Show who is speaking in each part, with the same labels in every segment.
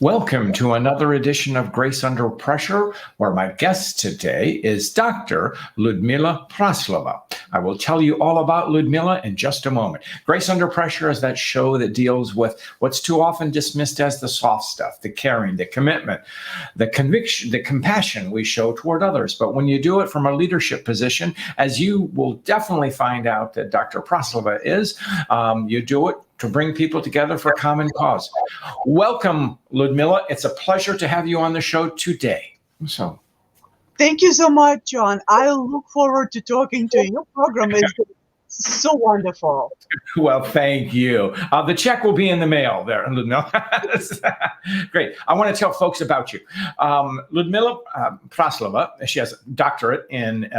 Speaker 1: Welcome to another edition of Grace Under Pressure, where my guest today is Dr. Ludmila Praslova. I will tell you all about Ludmila in just a moment. Grace Under Pressure is that show that deals with what's too often dismissed as the soft stuff, the caring, the commitment, the conviction, the compassion we show toward others. But when you do it from a leadership position, as you will definitely find out that Dr. Praslova is, you do it to bring people together for a common cause. Welcome, Ludmila. It's a pleasure to have you on the show today.
Speaker 2: Thank you so much, John. I look forward to talking to you. Your program is so wonderful.
Speaker 1: Well, thank you. The check will be in the mail there, Ludmila. Great. I want to tell folks about you. Ludmila Praslova, she has a doctorate in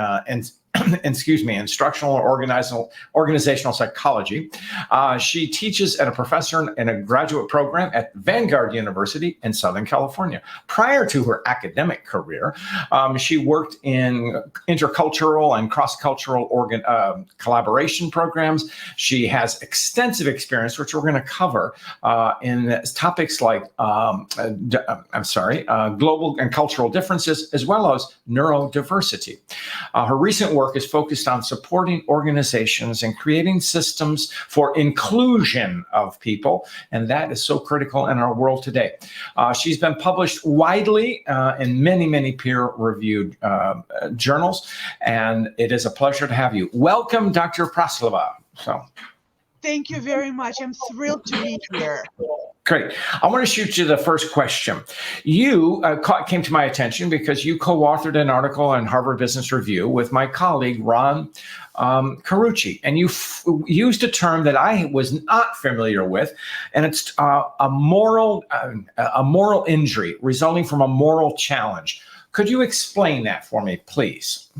Speaker 1: instructional or organizational psychology. She teaches as a professor in a graduate program at Vanguard University in Southern California. Prior to her academic career, she worked in intercultural and cross-cultural collaboration programs. She has extensive experience, which we're going to cover in topics like global and cultural differences, as well as neurodiversity. Her recent work is focused on supporting organizations and creating systems for inclusion of people, and that is so critical in our world today. She's been published widely in many, many peer-reviewed journals, and it is a pleasure to have you. Welcome, Dr. Praslova.
Speaker 2: Thank you very much. I'm thrilled to be here.
Speaker 1: Great. I want to shoot you the first question. You came to my attention because you co-authored an article in Harvard Business Review with my colleague, Ron Carucci, and you used a term that I was not familiar with, and it's a moral injury resulting from a moral challenge. Could you explain that for me, please?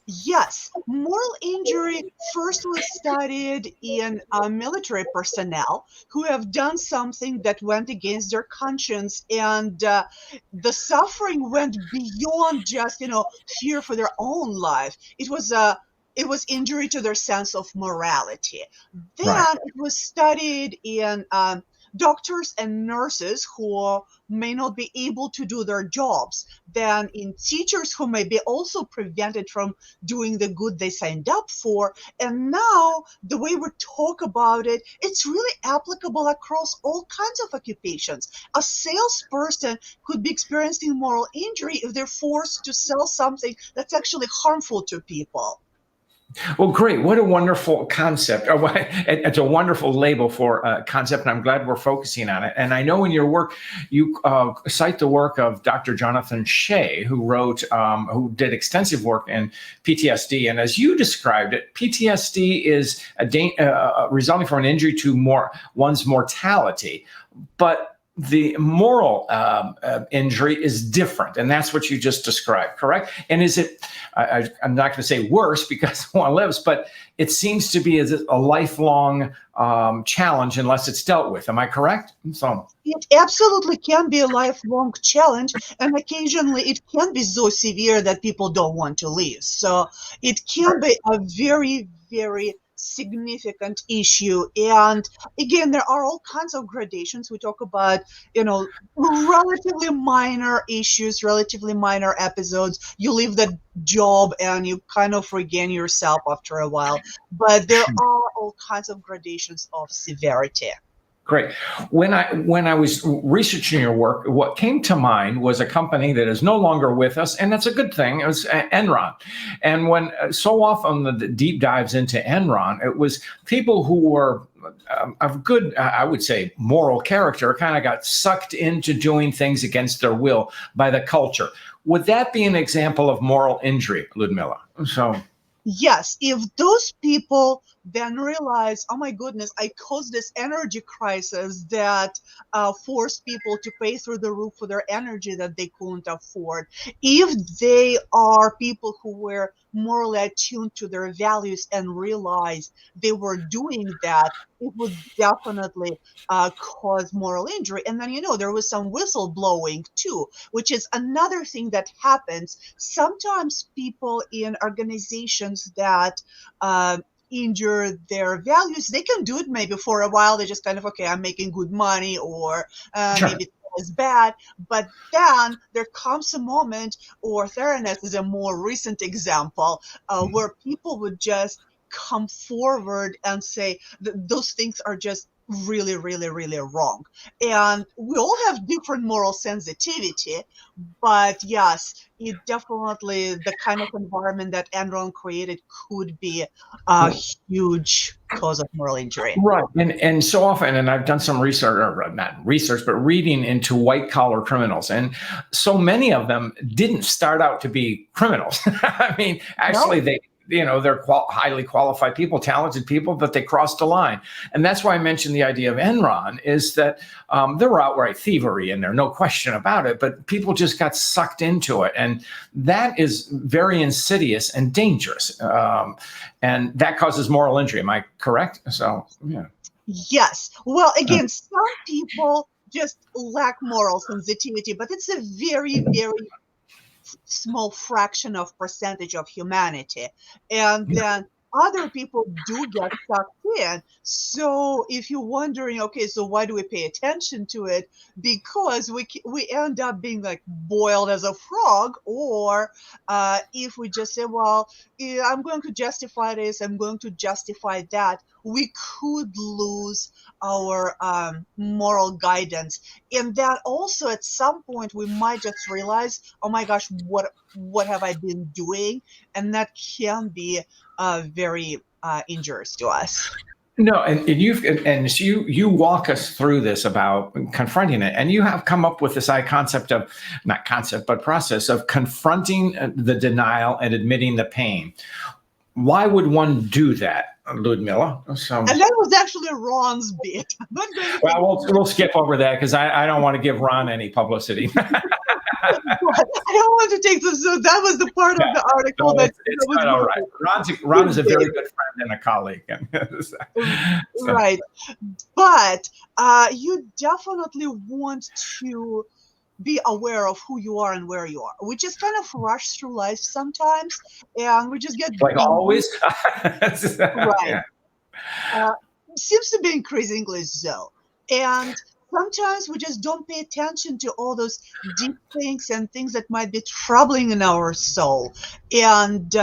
Speaker 2: Yes, moral injury first was studied in military personnel who have done something that went against their conscience, and the suffering went beyond just, fear for their own life. It was injury to their sense of morality. Then it was studied in doctors and nurses who may not be able to do their jobs, then in teachers who may be also prevented from doing the good they signed up for. And now the way we talk about it, it's really applicable across all kinds of occupations. A salesperson could be experiencing moral injury if they're forced to sell something that's actually harmful to people.
Speaker 1: Well, great. What a wonderful concept. It's a wonderful label for a concept, and I'm glad we're focusing on it. And I know in your work, you cite the work of Dr. Jonathan Shea, who did extensive work in PTSD. And as you described it, PTSD is resulting from an injury to one's mortality. But the moral injury is different, and that's what you just described, correct? And is it, I'm not going to say worse because one lives, but it seems to be a lifelong challenge unless it's dealt with. Am I correct?
Speaker 2: It absolutely can be a lifelong challenge, and occasionally it can be so severe that people don't want to live. So it can be a very, very significant issue. And again, there are all kinds of gradations. We talk about, relatively minor issues, relatively minor episodes. You leave the job and you kind of regain yourself after a while. But there are all kinds of gradations of severity.
Speaker 1: Great. When I was researching your work, what came to mind was a company that is no longer with us, and that's a good thing. It was Enron. And when so often the deep dives into Enron, it was people who were of good, I would say, moral character, kind of got sucked into doing things against their will by the culture. Would that be an example of moral injury, Ludmila?
Speaker 2: Yes, if those people then realize, oh my goodness, I caused this energy crisis that forced people to pay through the roof for their energy that they couldn't afford. If they are people who were morally attuned to their values and realized they were doing that, it would definitely cause moral injury. And then, there was some whistleblowing too, which is another thing that happens. Sometimes people in organizations that injure their values, they can do it maybe for a while. They just kind of, okay, I'm making good money, or
Speaker 1: Sure.
Speaker 2: maybe is bad. But then there comes a moment, or theranos is a more recent example, where people would just come forward and say those things are just really, really, really wrong. And we all have different moral sensitivity, but yes, it definitely, the kind of environment that Enron created could be a huge cause of moral injury.
Speaker 1: Right. And so often, and I've done some research, or not research, but reading into white collar criminals. And so many of them didn't start out to be criminals. I mean, actually, they're highly qualified people, talented people, but they crossed the line. And that's why I mentioned the idea of Enron, is that there were outright thievery in there, no question about it, but people just got sucked into it. And that is very insidious and dangerous. And that causes moral injury. Am I correct? So, yeah.
Speaker 2: Yes. Well, again, some people just lack moral sensitivity, but it's a very, very small fraction of percentage of humanity. And then other people do get sucked in. So if you're wondering, okay, so why do we pay attention to it? Because we end up being like boiled as a frog. Or if we just say, well, I'm going to justify this, I'm going to justify that, we could lose our moral guidance. And that also at some point we might just realize, oh my gosh, what have I been doing? And that can be very injurious to us.
Speaker 1: No, and so you walk us through this about confronting it, and you have come up with this process of confronting the denial and admitting the pain. Why would one do that, Ludmila? So,
Speaker 2: and that was actually Ron's bit.
Speaker 1: Well, we'll skip over that because I don't want to give Ron any publicity.
Speaker 2: I don't want to take this. So that was the part of the article that
Speaker 1: was not all right. Ron is a very good friend and a colleague.
Speaker 2: Right. But you definitely want to be aware of who you are and where you are. We just kind of rush through life sometimes, and we just get
Speaker 1: like always.
Speaker 2: Right. Seems to be increasingly so. And sometimes we just don't pay attention to all those deep things and things that might be troubling in our soul. And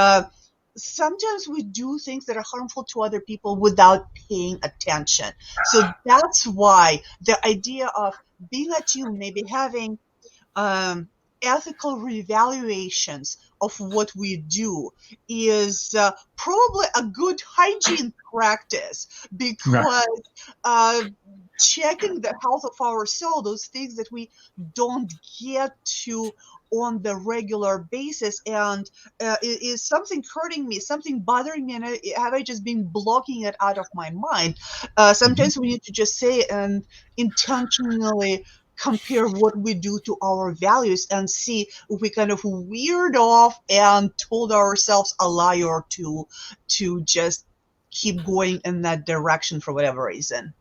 Speaker 2: sometimes we do things that are harmful to other people without paying attention. So that's why the idea of being attuned, maybe having ethical reevaluations of what we do is probably a good hygiene practice, because checking the health of our soul, those things that we don't get to on the regular basis, and is something hurting me, something bothering me, and have I just been blocking it out of my mind? Sometimes we need to just say and intentionally compare what we do to our values and see if we kind of veered off and told ourselves a lie or two to just keep going in that direction for whatever reason.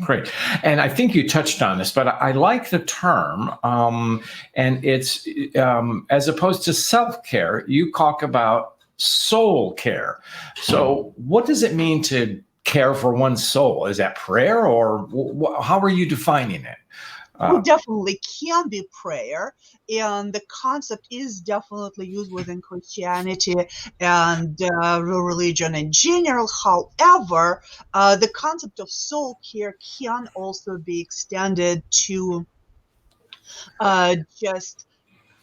Speaker 1: Great. And I think you touched on this, but I like the term, and it's as opposed to self-care, you talk about soul care. So what does it mean to care for one's soul? Is that prayer, or how are you defining it?
Speaker 2: It definitely can be prayer, and the concept is definitely used within Christianity and religion in general. However, the concept of soul care can also be extended to just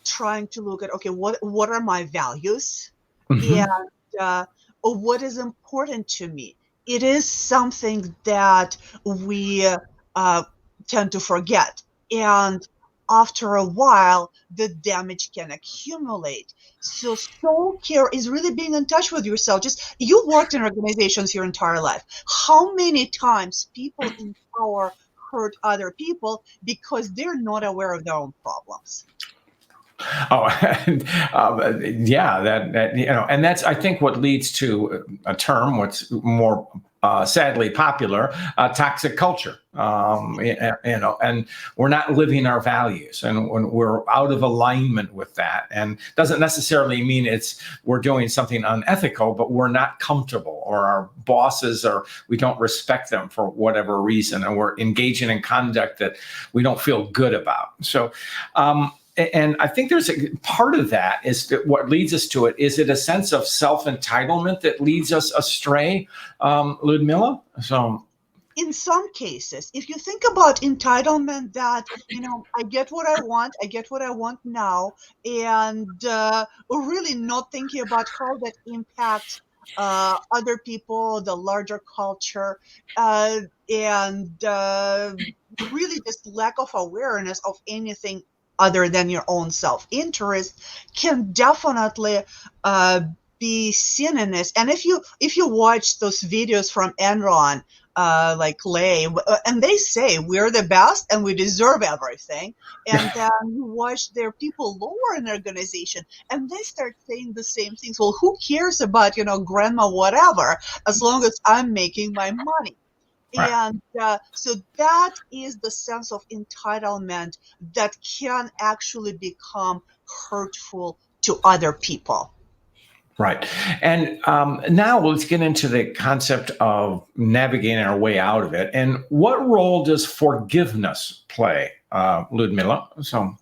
Speaker 2: trying to look at, okay, what are my values, and what is important to me. It is something that we tend to forget. And after a while, the damage can accumulate. So soul care is really being in touch with yourself. Just, you worked in organizations your entire life. How many times people in power hurt other people because they're not aware of their own problems?
Speaker 1: Oh, yeah, that and that's, I think, what leads to a term, what's more sadly popular, toxic culture. And we're not living our values, and when we're out of alignment with that, and doesn't necessarily mean we're doing something unethical, but we're not comfortable, or our bosses, or we don't respect them for whatever reason, and we're engaging in conduct that we don't feel good about. So, and I think there's a part of that is that what leads us to it. Is it a sense of self-entitlement that leads us astray, Ludmila? So,
Speaker 2: in some cases, if you think about entitlement, that, I get what I want now, and really not thinking about how that impacts other people, the larger culture, and really this lack of awareness of anything other than your own self-interest can definitely be seen in this. And if you watch those videos from Enron, like Lay, and they say we're the best and we deserve everything, and then you watch their people lower in the organization and they start saying the same things. Well, who cares about grandma whatever, as long as I'm making my money.
Speaker 1: Right.
Speaker 2: And so that is the sense of entitlement that can actually become hurtful to other people.
Speaker 1: Right. And now let's get into the concept of navigating our way out of it. And what role does forgiveness play, Ludmila? So,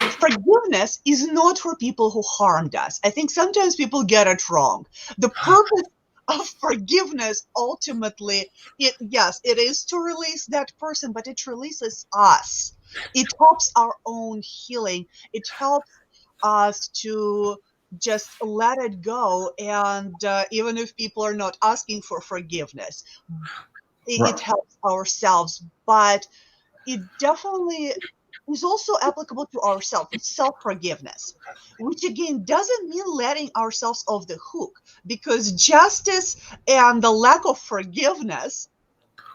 Speaker 2: forgiveness is not for people who harmed us. I think sometimes people get it wrong. The purpose of forgiveness, ultimately, it is to release that person, but it releases us. It helps our own healing. It helps us to just let it go. And even if people are not asking for forgiveness, it helps ourselves. But it definitely is also applicable to ourselves. It's self-forgiveness, which again doesn't mean letting ourselves off the hook, because justice and the lack of forgiveness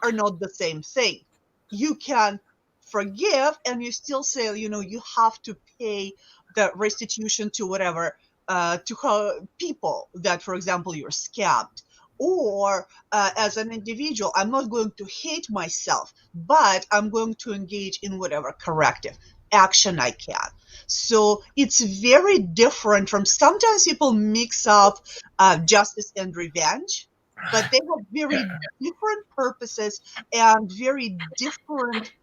Speaker 2: are not the same thing. You can forgive and you still say, you have to pay the restitution to whatever, to people that, for example, you're scammed. Or as an individual, I'm not going to hate myself, but I'm going to engage in whatever corrective action I can. So it's very different from, sometimes people mix up justice and revenge, but they have very different purposes and very different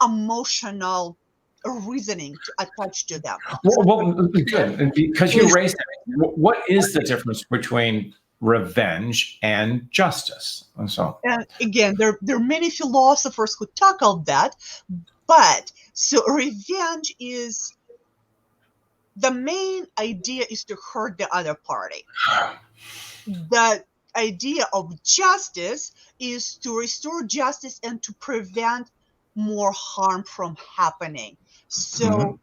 Speaker 2: emotional reasoning attached to them.
Speaker 1: Well, good, because you raised it. What is the difference between revenge and justice? And
Speaker 2: again, there are many philosophers who tackled that, but so revenge is, the main idea is to hurt the other party. The idea of justice is to restore justice and to prevent more harm from happening. So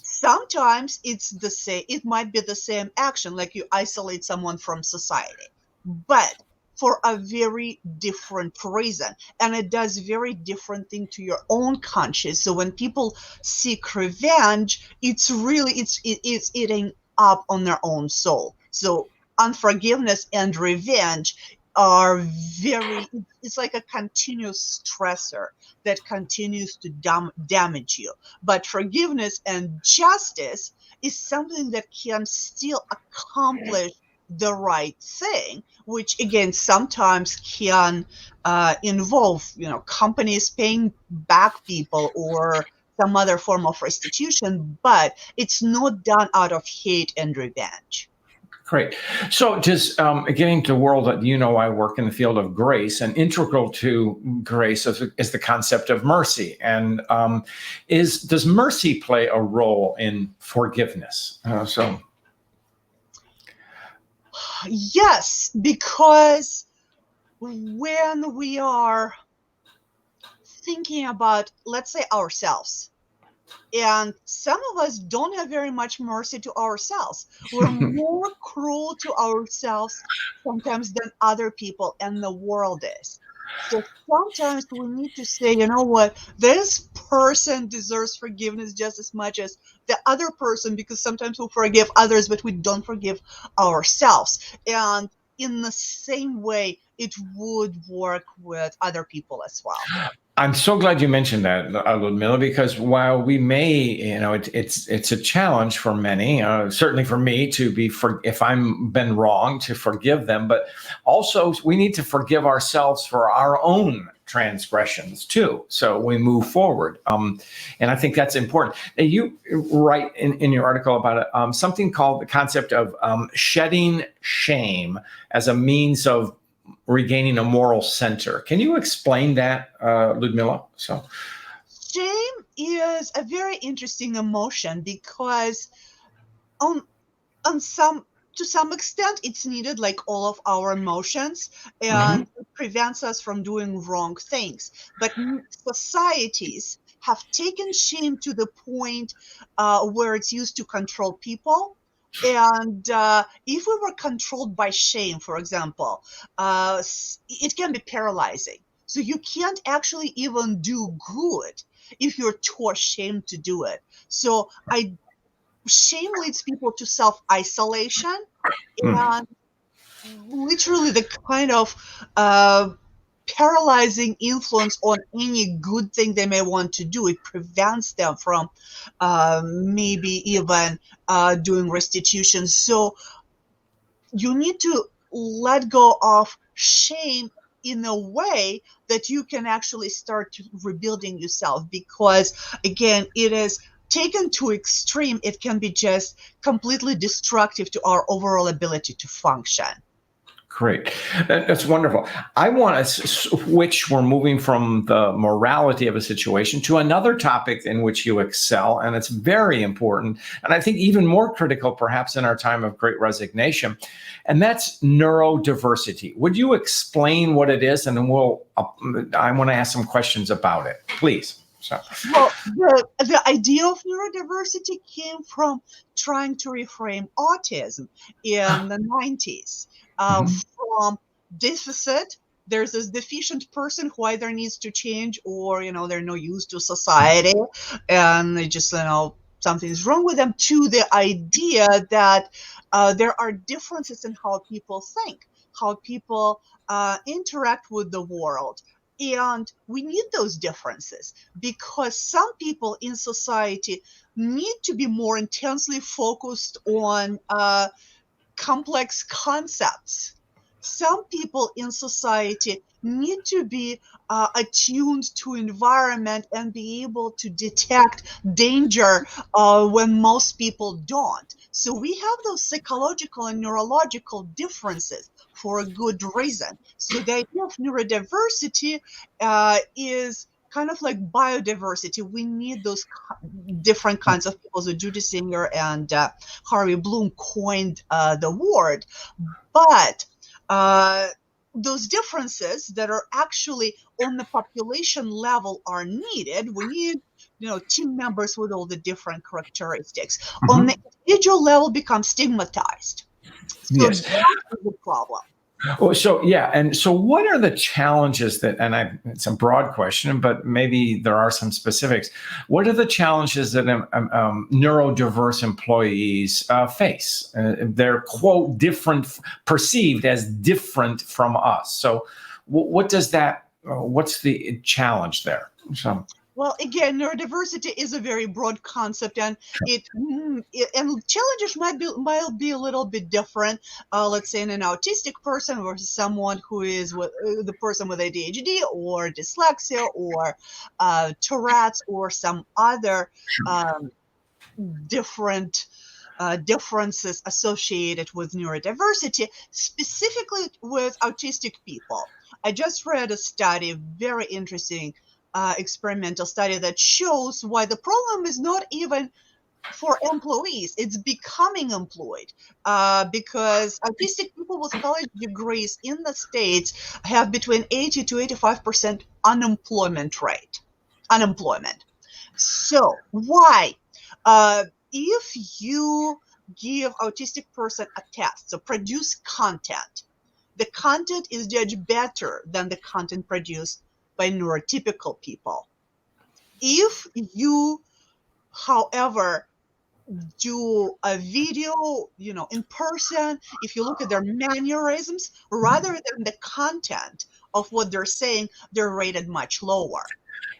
Speaker 2: sometimes it's the same, it might be the same action, like you isolate someone from society, but for a very different reason, and it does very different thing to your own conscience. So when people seek revenge, it's eating up on their own soul. So unforgiveness and revenge are it's like a continuous stressor that continues to damage you. But forgiveness and justice is something that can still accomplish the right thing, which again sometimes can involve companies paying back people or some other form of restitution, but it's not done out of hate and revenge.
Speaker 1: Great. So just getting to the world that I work in the field of grace, and integral to grace is the concept of mercy. And does mercy play a role in forgiveness?
Speaker 2: Yes, because when we are thinking about, let's say, ourselves, and some of us don't have very much mercy to ourselves. We're more cruel to ourselves sometimes than other people and the world is. So sometimes we need to say, you know what, this person deserves forgiveness just as much as the other person, because sometimes we forgive others, but we don't forgive ourselves. And in the same way it would work with other people as well.
Speaker 1: I'm so glad you mentioned that, Ludmila, because while we may, it's a challenge for many, certainly for me to if I'm been wrong, to forgive them, but also we need to forgive ourselves for our own transgressions too. So we move forward, and I think that's important. And you write in your article about it, something called the concept of shedding shame as a means of regaining a moral center. Can you explain that, Ludmila?
Speaker 2: Shame is a very interesting emotion because on to some extent it's needed like all of our emotions, and it prevents us from doing wrong things. But societies have taken shame to the point where it's used to control people. And if we were controlled by shame, for example, it can be paralyzing. So you can't actually even do good if you're too ashamed to do it. So shame leads people to self-isolation, and literally the kind of paralyzing influence on any good thing they may want to do. It prevents them from maybe even doing restitution. So you need to let go of shame in a way that you can actually start rebuilding yourself, because again, it is taken to extreme, it can be just completely destructive to our overall ability to function.
Speaker 1: Great. That's wonderful. I want to switch. We're moving from the morality of a situation to another topic in which you excel, and it's very important, and I think even more critical perhaps in our time of great resignation, and that's neurodiversity. Would you explain what it is? And then I want to ask some questions about it, please.
Speaker 2: Well, the idea of neurodiversity came from trying to reframe autism in the 90s. From deficit, there's this deficient person who either needs to change or, they're no use to society and they just, something's wrong with them, to the idea that there are differences in how people think, how people interact with the world. And we need those differences because some people in society need to be more intensely focused on complex concepts. Some people in society need to be attuned to environment and be able to detect danger when most people don't. So we have those psychological and neurological differences for a good reason. So the idea of neurodiversity is kind of like biodiversity. We need those different kinds of people. So Judy Singer and Harvey Bloom coined the word. But those differences that are actually on the population level are needed. We need, team members with all the different characteristics. On the individual level, become stigmatized. So
Speaker 1: yes.
Speaker 2: That's the problem.
Speaker 1: So what are the challenges it's a broad question, but maybe there are some specifics. What are the challenges that neurodiverse employees face? They're, quote, perceived as different from us. So what's the challenge there?
Speaker 2: Well, again, neurodiversity is a very broad concept, and challenges might be a little bit different. Let's say in an autistic person versus someone who is the person with ADHD or dyslexia or Tourette's or some other different differences associated with neurodiversity, specifically with autistic people. I just read a study, very interesting experimental study, that shows why the problem is not even for employees, it's becoming employed, because autistic people with college degrees in the States have between 80 to 85% unemployment. So why? If you give autistic person a test, so produce content, the content is judged better than the content produced by neurotypical people. If you, however, do a video, in person, if you look at their mannerisms rather than the content of what they're saying, they're rated much lower.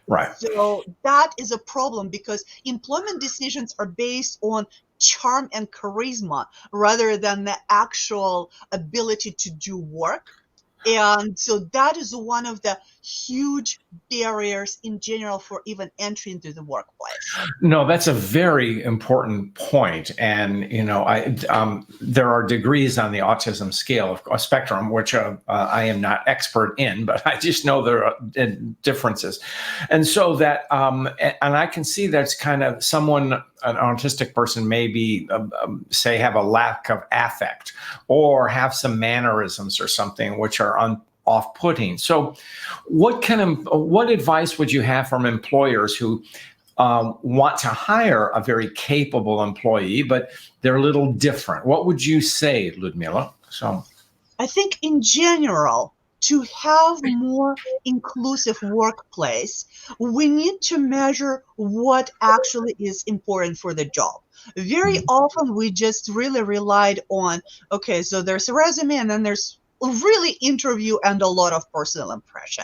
Speaker 1: Right.
Speaker 2: So that is a problem because employment decisions are based on charm and charisma rather than the actual ability to do work. And so that is one of the huge barriers in general for even entry into the workplace.
Speaker 1: No, that's a very important point. And, there are degrees on the autism scale of spectrum, which I am not expert in, but I just know there are differences. And so that, and I can see that's kind of an autistic person maybe, say, have a lack of affect or have some mannerisms or something which are off-putting. So what advice would you have from employers who want to hire a very capable employee, but they're a little different? What would you say, Ludmila?
Speaker 2: I think in general, to have more inclusive workplace, we need to measure what actually is important for the job. Very often we just really relied on, okay, so there's a resume and then there's really interview and a lot of personal impression.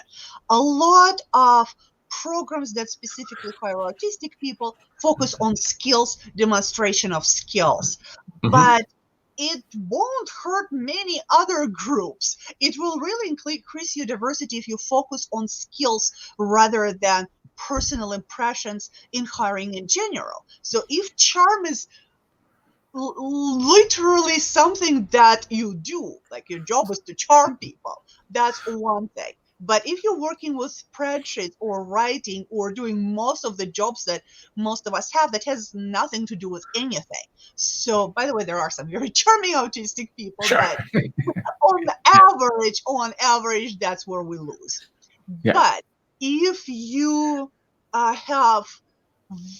Speaker 2: A lot of programs that specifically hire autistic people focus on skills, demonstration of skills. But it won't hurt many other groups. It will really increase your diversity if you focus on skills rather than personal impressions in hiring in general. So if charm is literally something that you do, like your job is to charm people, that's one thing. But if you're working with spreadsheets or writing or doing most of the jobs that most of us have, that has nothing to do with anything. So, by the way, there are some very charming autistic people,
Speaker 1: Sure.
Speaker 2: but on average, that's where we lose.
Speaker 1: Yeah.
Speaker 2: But if you have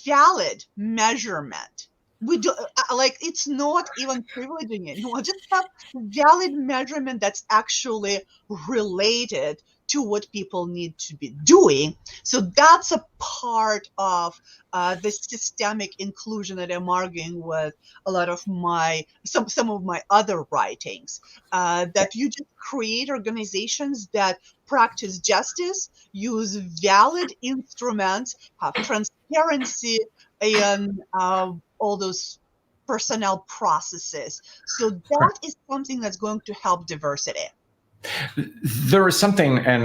Speaker 2: valid measurement, we do it's not even privileging anyone. Just have valid measurement that's actually related to what people need to be doing. So that's a part of the systemic inclusion that I'm arguing with a lot of some of my other writings. That you just create organizations that practice justice, use valid instruments, have transparency, and all those personnel processes. So that is something that's going to help diversity.
Speaker 1: There is something, and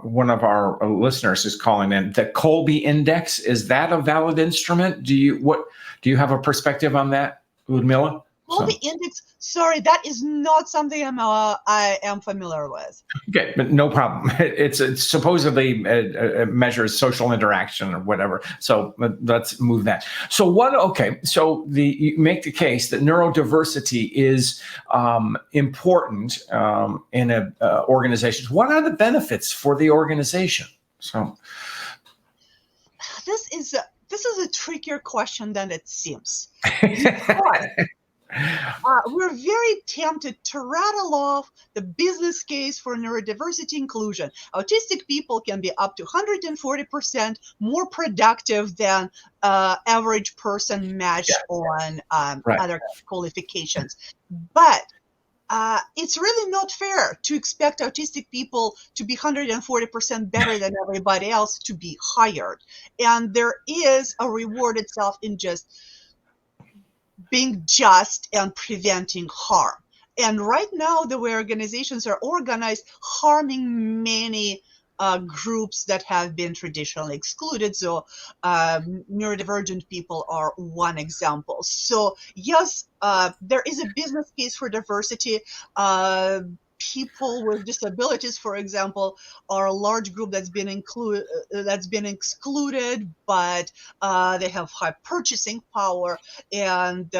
Speaker 1: one of our listeners is calling in, the Colby Index. Is that a valid instrument? Do you have a perspective on that, Ludmila?
Speaker 2: Colby Index, sorry, that is not something I am familiar with.
Speaker 1: Okay, but no problem. It supposedly measures social interaction or whatever. So let's move that. So you make the case that neurodiversity is important in organizations. What are the benefits for the organization? So
Speaker 2: this is a trickier question than it seems. We're very tempted to rattle off the business case for neurodiversity inclusion. Autistic people can be up to 140% more productive than average person matched on other qualifications. But it's really not fair to expect autistic people to be 140% better than everybody else to be hired. And there is a reward itself in just being just and preventing harm. And right now, the way organizations are organized, harming many groups that have been traditionally excluded. So neurodivergent people are one example. So yes, there is a business case for diversity. People with disabilities, for example, are a large group that's been excluded, but they have high purchasing power, and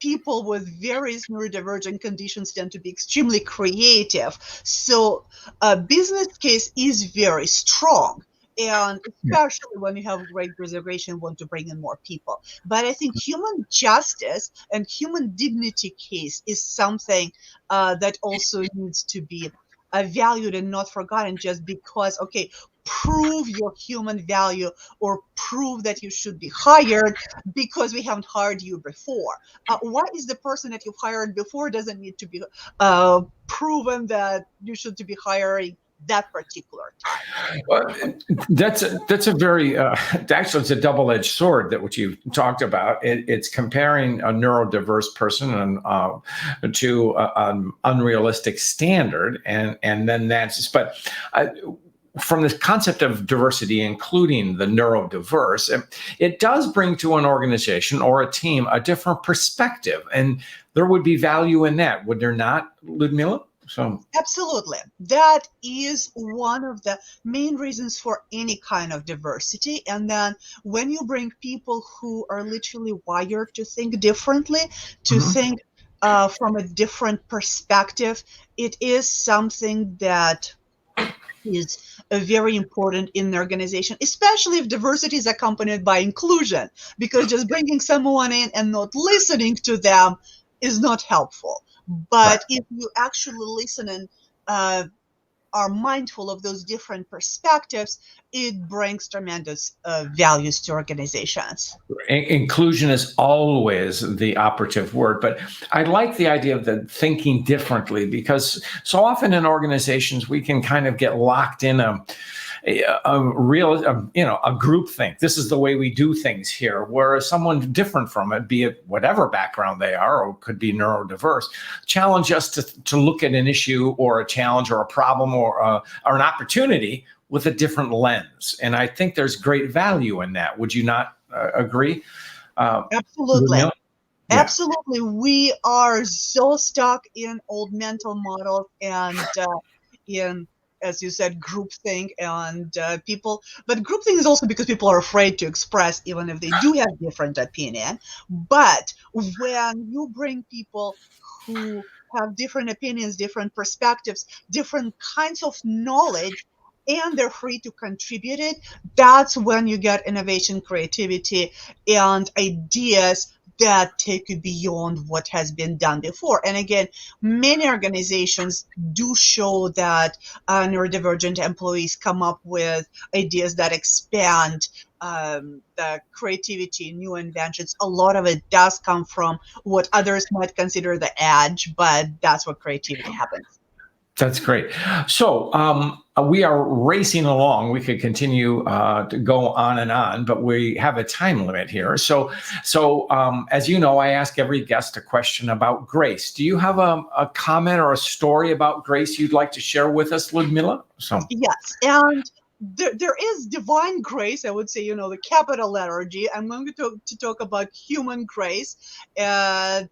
Speaker 2: people with various neurodivergent conditions tend to be extremely creative. So a business case is very strong. And especially when you have great reservation, want to bring in more people. But I think human justice and human dignity case is something that also needs to be valued and not forgotten just because, okay, prove your human value or prove that you should be hired because we haven't hired you before. Why is the person that you've hired before doesn't need to be proven that you should be hiring that particular time?
Speaker 1: Well, that's a very actually it's a double-edged sword that what you talked about. It's comparing a neurodiverse person to an unrealistic standard, and then that's but. From this concept of diversity, including the neurodiverse, it does bring to an organization or a team a different perspective, and there would be value in that, would there not, Ludmila? So
Speaker 2: absolutely, that is one of the main reasons for any kind of diversity. And then when you bring people who are literally wired to think differently, to think from a different perspective, it is something that is very important in the organization, especially if diversity is accompanied by inclusion, because just bringing someone in and not listening to them is not helpful. But if you actually listen and are mindful of those different perspectives, it brings tremendous values to organizations.
Speaker 1: Inclusion is always the operative word, but I like the idea of the thinking differently, because so often in organizations we can kind of get locked in a group think. This is the way we do things here. Whereas someone different from it, be it whatever background they are, or could be neurodiverse, challenge us to look at an issue or a challenge or a problem or an opportunity with a different lens. And I think there's great value in that. Would you not agree?
Speaker 2: Absolutely.
Speaker 1: Yeah.
Speaker 2: Absolutely. We are so stuck in old mental models and in, as you said, groupthink and but groupthink is also because people are afraid to express, even if they do have different opinion. But when you bring people who have different opinions, different perspectives, different kinds of knowledge, and they're free to contribute it, that's when you get innovation, creativity, and ideas that take you beyond what has been done before. And again, many organizations do show that neurodivergent employees come up with ideas that expand the creativity, new inventions. A lot of it does come from what others might consider the edge, but that's what creativity happens.
Speaker 1: That's great. So we are racing along. We could continue to go on and on, but we have a time limit here. So as you know, I ask every guest a question about grace. Do you have a comment or a story about grace you'd like to share with us, Ludmila?
Speaker 2: Yes, and there is divine grace. I would say, the capital letter G. I'm going to talk about human grace, and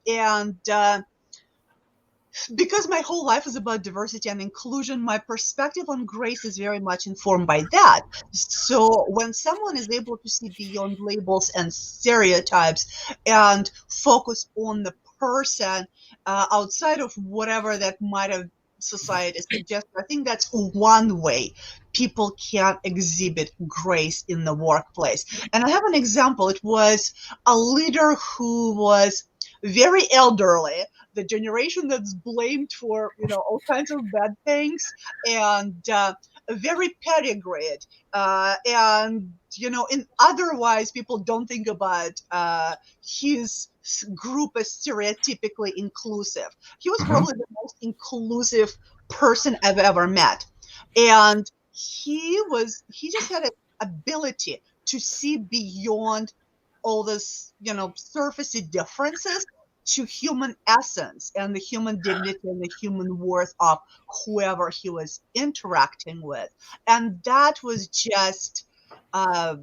Speaker 2: because my whole life is about diversity and inclusion, my perspective on grace is very much informed by that. So when someone is able to see beyond labels and stereotypes and focus on the person outside of whatever that might have society suggests, I think that's one way people can exhibit grace in the workplace. And I have an example. It was a leader who was very elderly, the generation that's blamed for all kinds of bad things, and very pedigreed, and in otherwise people don't think about his group as stereotypically inclusive. He was probably the most inclusive person I've ever met, and he just had an ability to see beyond all this surfacey differences to human essence and the human dignity and the human worth of whoever he was interacting with. And that was just a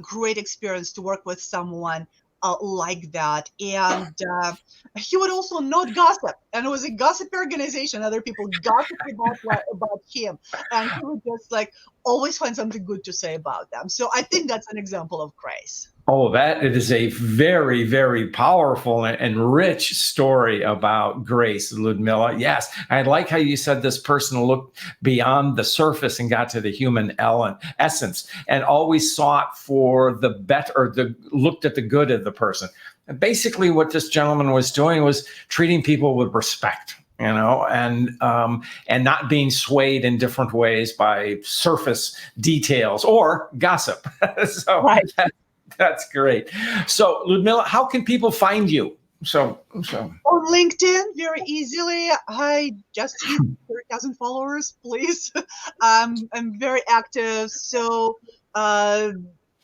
Speaker 2: great experience to work with someone like that. And he would also not gossip, and it was a gossip organization. Other people gossiped about him, and he would just always find something good to say about them. So I think that's an example of grace.
Speaker 1: Oh, that it is a very, very powerful and rich story about grace, Ludmila. Yes, I like how you said this person looked beyond the surface and got to the human essence, and always sought for the better, or looked at the good of the person. And basically, what this gentleman was doing was treating people with respect. and not being swayed in different ways by surface details or gossip. So
Speaker 2: Right.
Speaker 1: that's great. So Ludmila, how can people find you? So
Speaker 2: On LinkedIn, very easily. I just hit 30,000 followers, please. I'm very active, so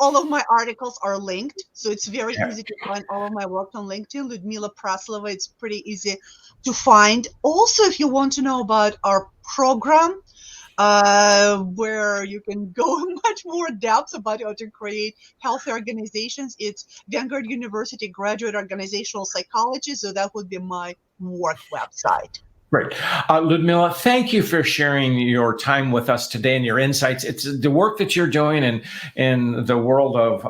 Speaker 2: all of my articles are linked, so it's very easy to find all of my work on LinkedIn. Ludmila Praslova, it's pretty easy to find. Also, if you want to know about our program, where you can go much more depth about how to create healthy organizations, it's Vanguard University Graduate Organizational Psychology, so that would be my work website.
Speaker 1: Great. Ludmila, thank you for sharing your time with us today and your insights. It's the work that you're doing in the world of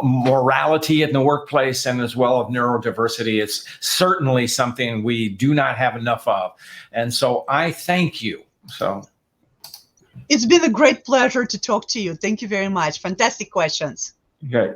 Speaker 1: morality in the workplace and as well of neurodiversity. It's certainly something we do not have enough of. And so I thank you. So
Speaker 2: it's been a great pleasure to talk to you. Thank you very much. Fantastic questions.
Speaker 1: Okay.